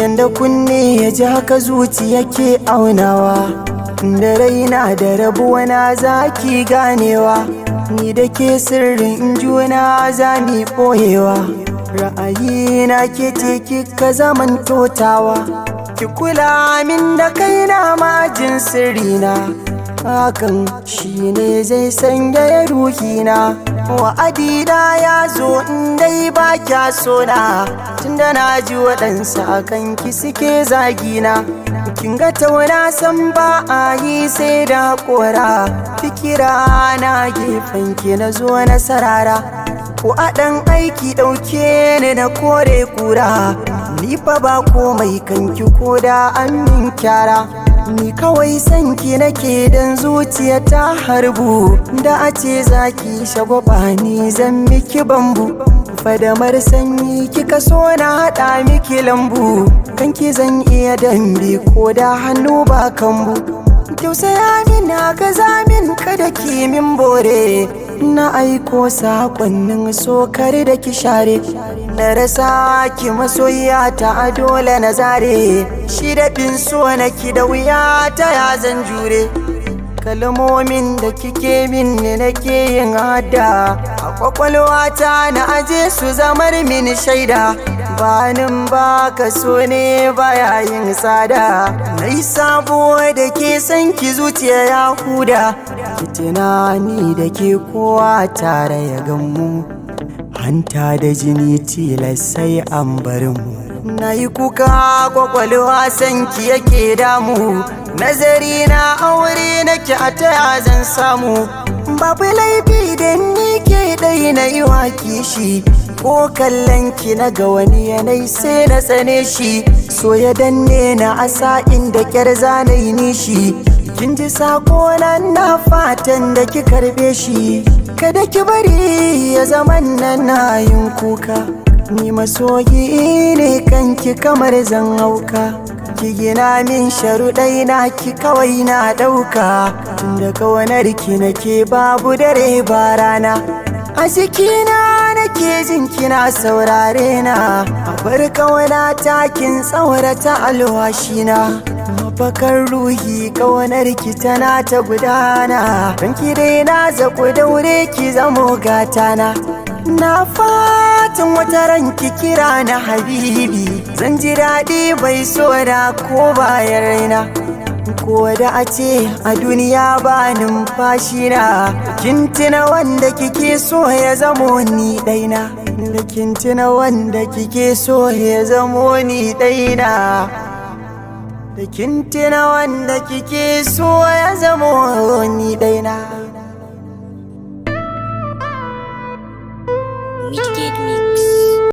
Yanda kunne ya ji haka zuciya ke aunawa, da raina da rabuwa na zaki ganewa, ni da ke sirrin juna za mi ɓoyewa. Ra'ayina ke ce kika zaman totawa, ki kula min da kaina majin sirrina, hakan shine zai sanya ruhina. Wa'adina ya zo in dai ba kya sona, tunda na ji waɗansu akan ki suke zagina. Kin ga tauna san ba a yi sai da haƙora, fikira na gefen ki na zo na sarara. Ko a ɗan aiki ɗauke ni na kore kura, ni fa ba komai kanki ko da an min kyara. Ni kawai sanki nake dan zuciya ta harbu, da a ce zaki shagwaba ni zan miki bambu. Fadamar sanyi kika so na haɗa miki lambu, kanki zan iya dambe ko da hannu ba kambu. Tausaya min na gaza min kada ki min bore, na aiko sakonnin sokar da ki share. Na rasa ki masoyiya ta dole na zare, shi da fin so na ki da wuya ta ya zan jure. Kalmomin da kike min ne nake yin hada, a kwakwalwata na aje su zamar min shaida. Banin baka so ne baya yin tsada, na yi sabo da ke san ki zuciya ya huda. Ki tunani da ke kowa tare ya gammu, hanta da jini tilas sai an bar mu. Na yi kuka kwakwalwa sanki yake damu, nazari na aure nake a taya zan samu. Babu laifi da ni ke ɗai na yi wa kishi, ko kallon ki na ga wani yanayi sai na tsane shi. So ya danne na asa inda kyar zanayi nishi, kin ji sako nan na fatan da ki karbe shi. Kada ki bari ya zaman nan na yin kuka, ni masoyi ne kanki kamar zan hauka. Ki gina min sharuɗai na ki kawai na ɗauka, tunda kawanar ki nake babu dare ba rana. A jikina nake jin kina saurare na, a bar kawana takin tsaurata alwashina. Mafakar ruhi kawanar ki tana ta gudana, don ki dai na zaku daure ki zamo gatana. Na fatan wata ranki kira na habibi, zan ji daɗi bai so da ko bayan raina. Ko da a ce a duniya ba numfashi na, kin tuna wanda kike so ya zamo ni ɗaina. Da kin tuna wanda kike so ya zamo ni ɗaina. Da kin tuna wanda kike so ya zamo ni ɗaina.